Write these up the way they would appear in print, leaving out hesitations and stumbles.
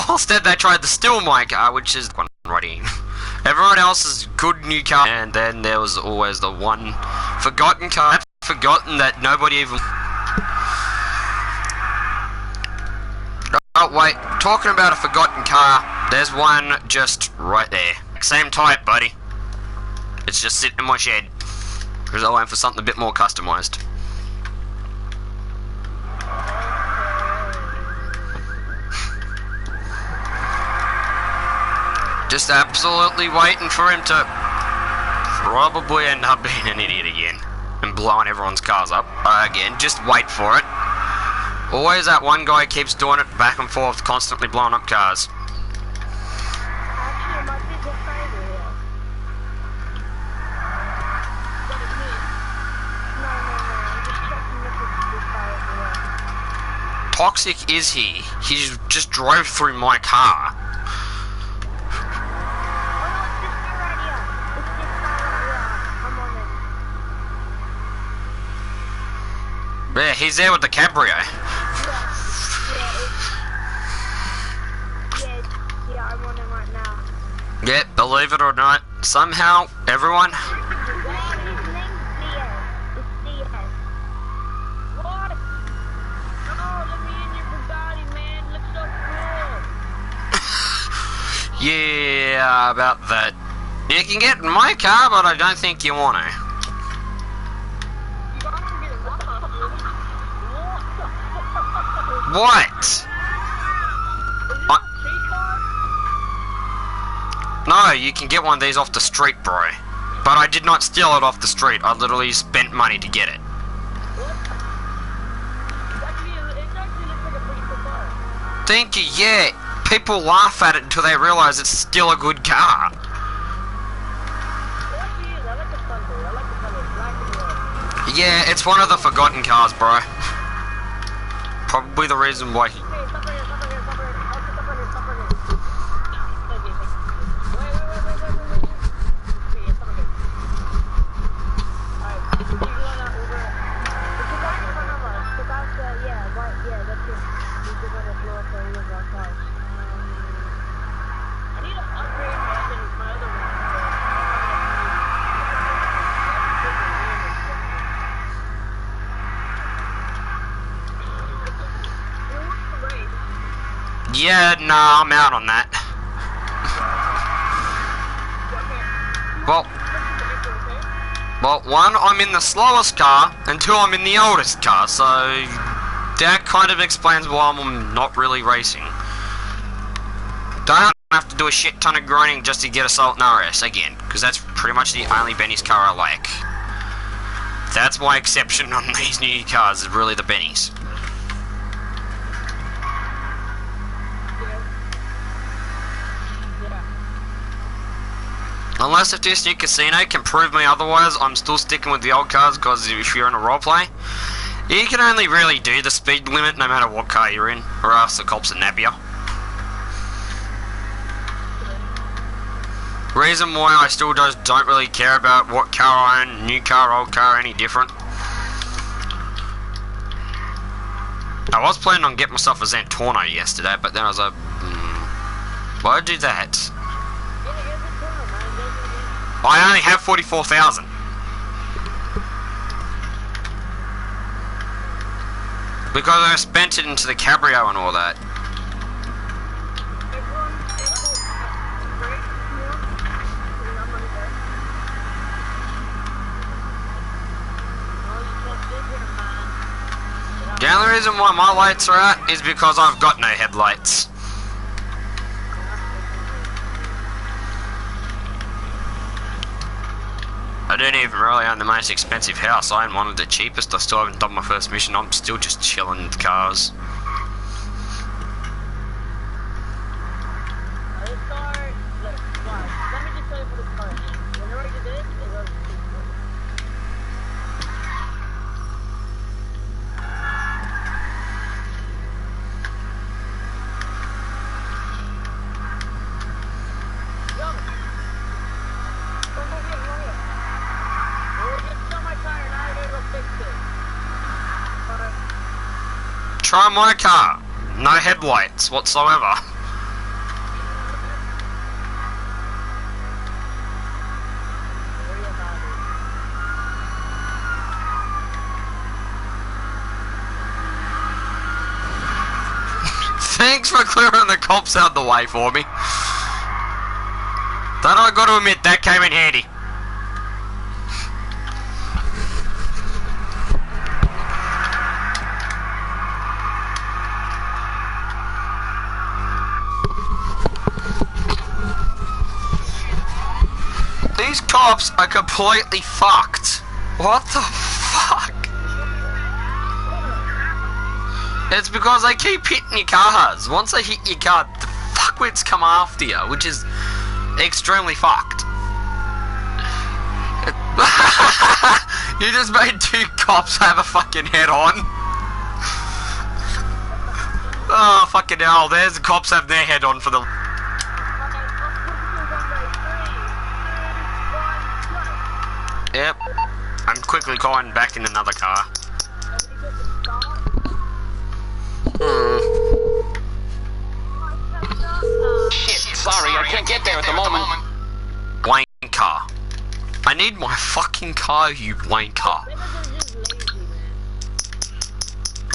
instead they tried to steal my car, which is one right in. Everyone else's good new car, and then there was always the one forgotten car. Forgotten that nobody even... Oh wait, talking about a forgotten car, there's one just right there. Same type, buddy. It's just sitting in my shed. Because I went for something a bit more customised. Just absolutely waiting for him to probably end up being an idiot again and blowing everyone's cars up again. Just wait for it. Always that one guy keeps doing it back and forth, constantly blowing up cars. Toxic is he? He just drove through my car. Yeah, he's there with the cabrio. Yeah, I'm on him right now. Yeah, believe it or not, somehow, everyone... His name's Diaz. It's Diaz. What? Oh, let me in your Bugatti, man. Looks so cool. Yeah, about that. You can get in my car, but I don't think you want to. What? No, you can get one of these off the street, bro. But I did not steal it off the street. I literally spent money to get it. Thank you, yeah. People laugh at it until they realise it's still a good car. Yeah, it's one of the forgotten cars, bro. Probably the reason why he... Yeah, nah, I'm out on that. Well, one, I'm in the slowest car, and two, I'm in the oldest car, so that kind of explains why I'm not really racing. Don't have to do a shit ton of grinding just to get a Sultan RS again, because that's pretty much the only Benny's car I like. That's my exception on these new cars, is really the Benny's. Unless if this new casino can prove me otherwise, I'm still sticking with the old cars, because if you're in a roleplay, you can only really do the speed limit no matter what car you're in, or else the cops will nab you. Reason why I still just don't really care about what car I own, new car, old car, any different. I was planning on getting myself a Zentorno yesterday, but then I was like, why'd I do that? I only have 44,000. Because I spent it into the cabrio and all that. The only reason why my lights are out is because I've got no headlights. I don't even really own the most expensive house. I own one of the cheapest. I still haven't done my first mission. I'm still just chilling with cars. Try my car. No headlights whatsoever. Thanks for clearing the cops out the way for me. That I got to admit, that came in handy. These cops are completely fucked. What the fuck? It's because they keep hitting your cars. Once they hit your car, the fuckwits come after you, which is extremely fucked. You just made 2 cops have a fucking head on. Oh, fucking hell. There's the cops having their head on for the... Yep. I'm quickly going back in another car. Shit, sorry, I can't get there at the moment. Wayne car. I need my fucking car, you Wayne car.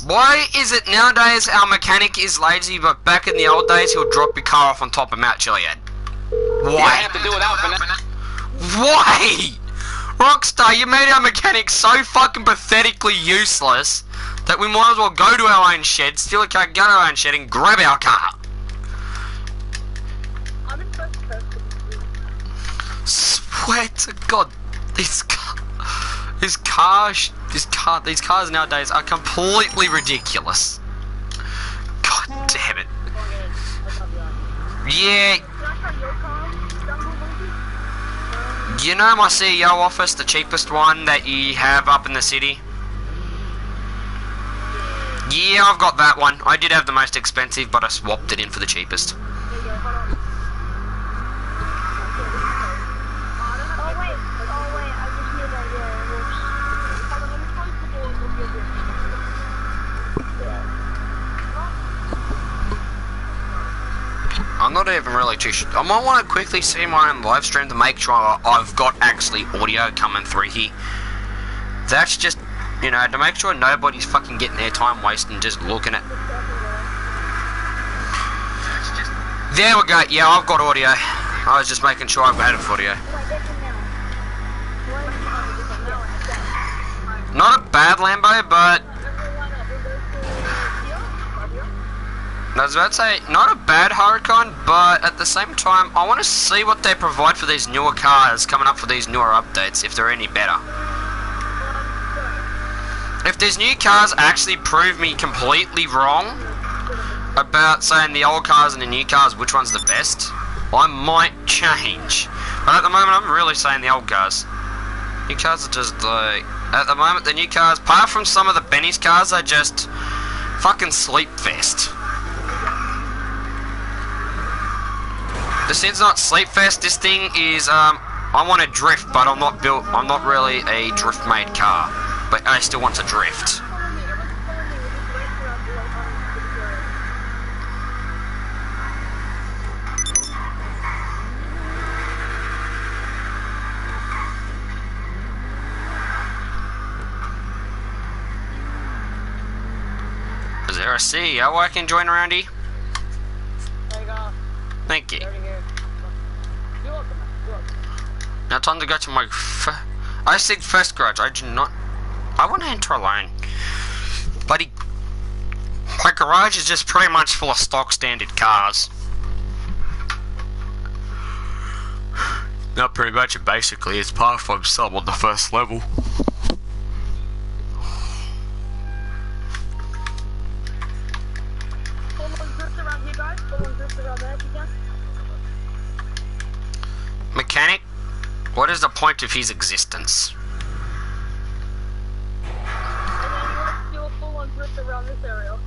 Why is it nowadays our mechanic is lazy, but back in the old days he'll drop your car off on top of Mount Chiliad? Why? I have to do it out for now. Why? Rockstar, you made our mechanic so fucking pathetically useless that we might as well go to our own shed, steal a car, go to our own shed and grab our car. Swear to God, these cars nowadays are completely ridiculous. God damn it. Yeah. You know my CEO office, the cheapest one that you have up in the city? Yeah, I've got that one. I did have the most expensive, but I swapped it in for the cheapest. I'm not even really too sure. I might want to quickly see my own live stream to make sure I've got actually audio coming through here. That's just, you know, to make sure nobody's fucking getting their time wasting just looking at... There we go. Yeah, I've got audio. I was just making sure I've had audio. Not a bad Lambo, but... I was about to say, not a bad Huracan, but at the same time, I want to see what they provide for these newer cars coming up for these newer updates, if they're any better. If these new cars actually prove me completely wrong about saying the old cars and the new cars, which one's the best, I might change. But at the moment, I'm really saying the old cars. New cars are just like... At the moment, the new cars, apart from some of the Benny's cars, are just fucking sleep fest. This is not sleep fest. This thing is, I want to drift, but I'm not really a drift made car. But I still want to drift. Is there a CEO I can join around here? There you go. Thank you. You're welcome. Now time to go to my... I said first garage. I do not... I want to enter alone. Buddy... My garage is just pretty much full of stock standard cars. Not pretty much, basically. It's part from some on the first level. Mechanic, what is the point of his existence? And then you want to do a full-on drift around this area.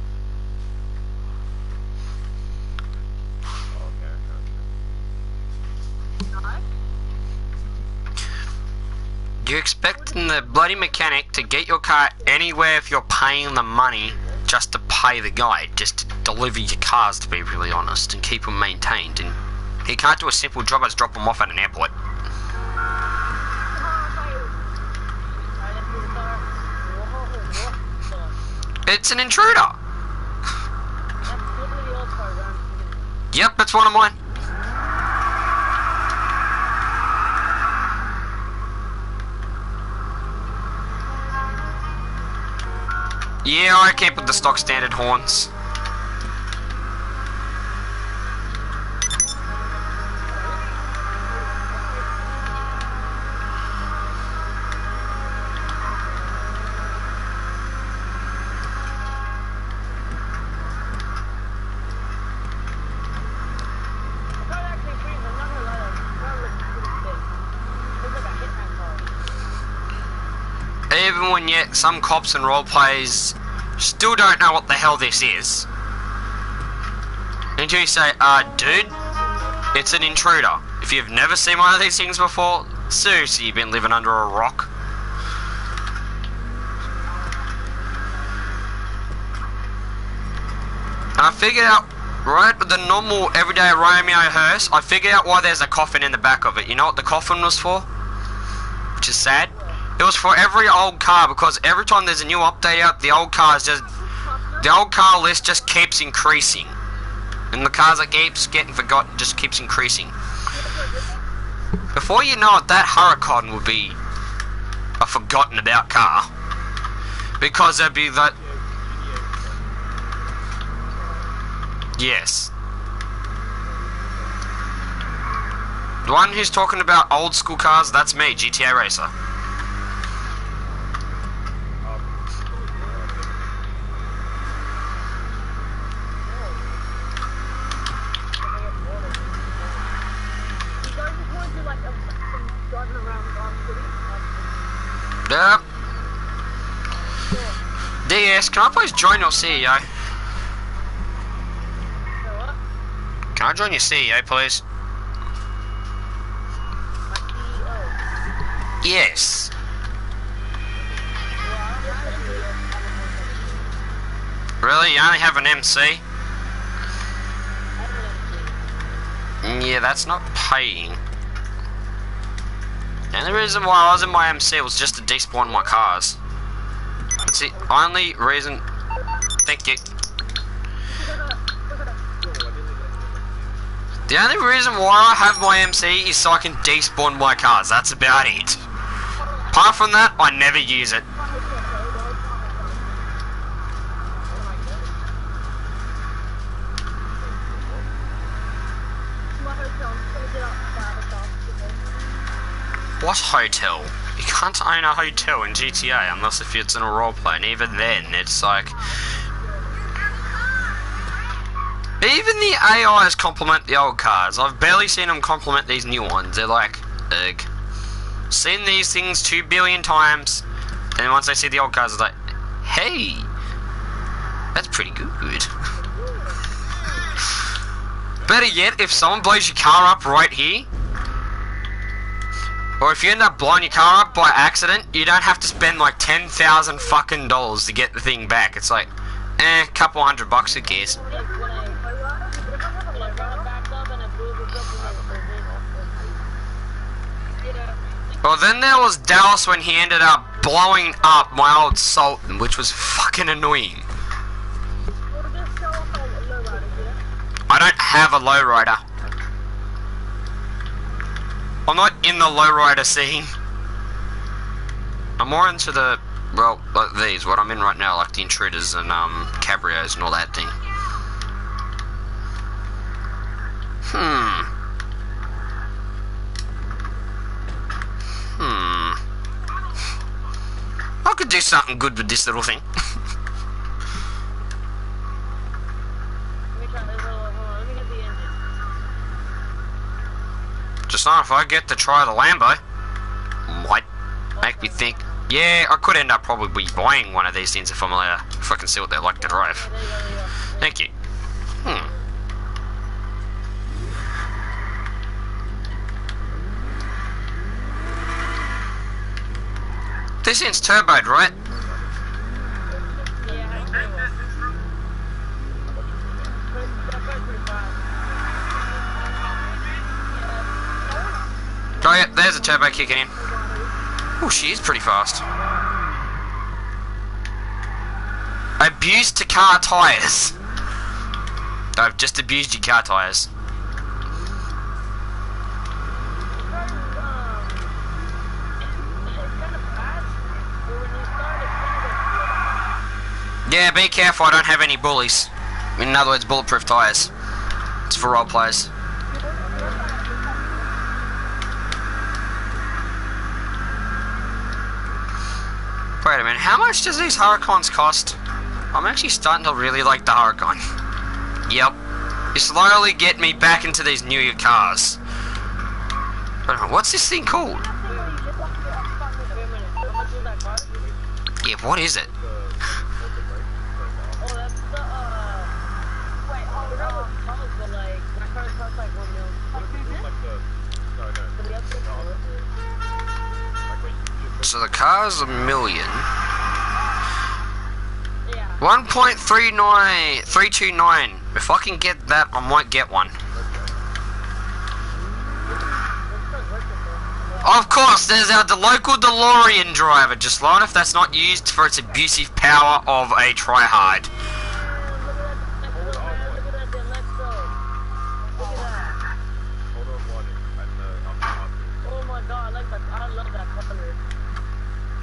Nice. You're expecting the bloody mechanic to get your car anywhere if you're paying the money just to pay the guy, just to deliver your cars, to be really honest, and keep them maintained. And he can't do a simple job as drop them off at an airport. It's an intruder. That's literally all cars. Yep, that's one of mine. Yeah, I keep with the stock standard horns. Even when yet some cops and role players still don't know what the hell this is. Until you say, dude, it's an intruder. If you've never seen one of these things before, seriously, you've been living under a rock. And I figured out, right, with the normal everyday Romeo hearse, I figured out why there's a coffin in the back of it. You know what the coffin was for? Which is sad. It was for every old car, because every time there's a new update out, the old car list just keeps increasing. And the cars that keeps getting forgotten just keeps increasing. Before you know it, that Huracan will be a forgotten about car. Because there'd be that... Yes. The one who's talking about old school cars, that's me, GTA Racer. Yep. DS, can I please join your CEO? Can I join your CEO, please? Yes. Really? You only have an MC? Yeah, that's not paying. And the reason why I was in my MC was just to despawn my cars. That's the only reason. Thank you. The only reason why I have my MC is so I can despawn my cars. That's about it. Apart from that, I never use it. What hotel? You can't own a hotel in GTA unless if it's in a roleplay, and even then, it's like... Even the AIs compliment the old cars. I've barely seen them compliment these new ones. They're like, ugh. Seen these things 2 billion times, and once they see the old cars, it's like, hey, that's pretty good. Better yet, if someone blows your car up right here, or if you end up blowing your car up by accident, you don't have to spend like 10,000 fucking dollars to get the thing back. It's like, couple $100, who cares? Well, then there was Dallas when he ended up blowing up my old Sultan, which was fucking annoying. I don't have a lowrider. I'm not in the lowrider scene. I'm more into the, well, like these, what I'm in right now, like the Intruders and Cabrios and all that thing. I could do something good with this little thing. Just not if I get to try the Lambo. Might make me think, yeah, I could end up probably buying one of these things if I'm allowed, if I can see what they're like to drive. Thank you. This thing's turboed, right? Oh yeah, there's a turbo kicking in. Oh, she is pretty fast. Abuse to car tyres. I've just abused your car tyres. Yeah, be careful, I don't have any bullies. In other words, bulletproof tyres. It's for role players. Wait a minute, how much does these Huracans cost? I'm actually starting to really like the Huracan. Yep. You slowly get me back into these newer cars. Wait a minute, what's this thing called? Yeah, what is it? So the car's $1 million. 1.39329. If I can get that, I might get one. Of course, there's our local DeLorean driver. Just long if that's not used for its abusive power of a tryhard.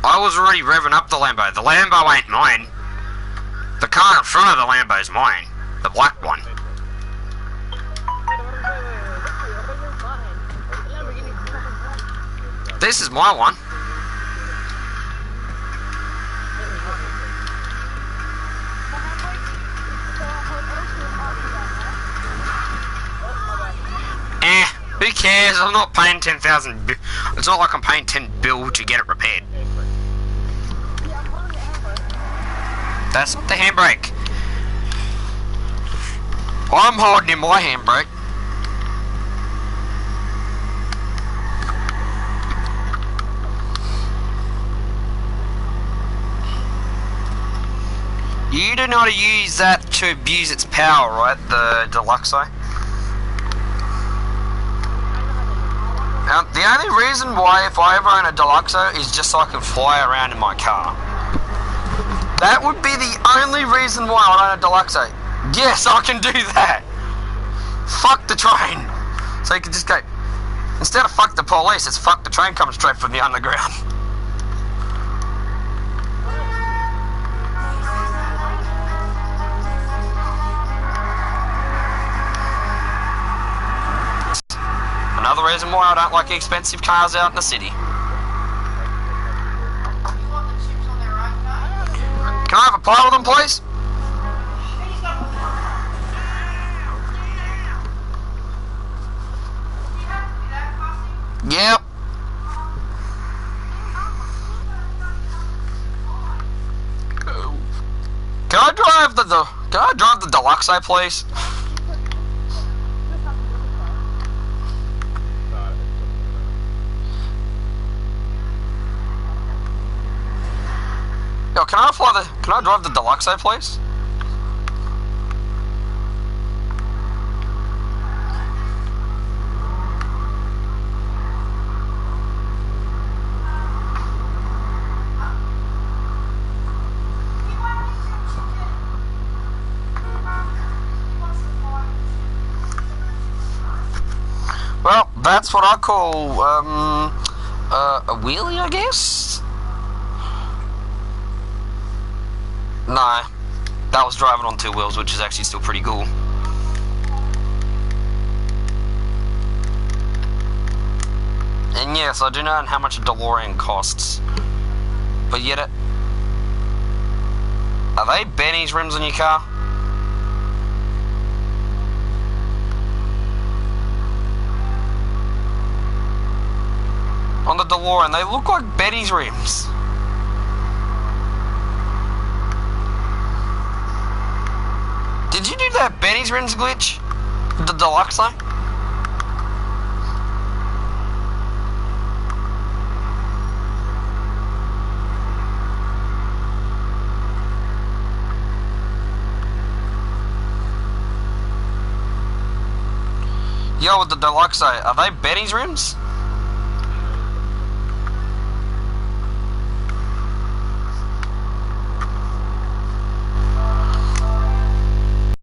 I was already revving up the Lambo. The Lambo ain't mine. The car in front of the Lambo's mine. The black one. This is my one. Who cares? I'm not paying 10,000. It's not like I'm paying 10 bill to get it repaired. That's the handbrake. I'm holding in my handbrake. You do not use that to abuse its power, right? The Deluxo. The only reason why if I ever own a Deluxo is just so I can fly around in my car. That would be the only reason why I own a Deluxo. Yes, I can do that. Fuck the train. So you can just go, instead of fuck the police, it's fuck the train coming straight from the underground. Another reason why I don't like expensive cars out in the city. Can I have a pile of them, please? Yep. Can I drive the Deluxo, please? Yo, can I drive the Deluxo, please? Well, that's what I call, a wheelie, I guess? No, that was driving on two wheels, which is actually still pretty cool. And yes, I do know how much a DeLorean costs. But yet it... Are they Benny's rims on your car? On the DeLorean, they look like Benny's rims. Did you do that Benny's rims glitch? The Deluxo? Yo, with the Deluxo, are they Benny's rims?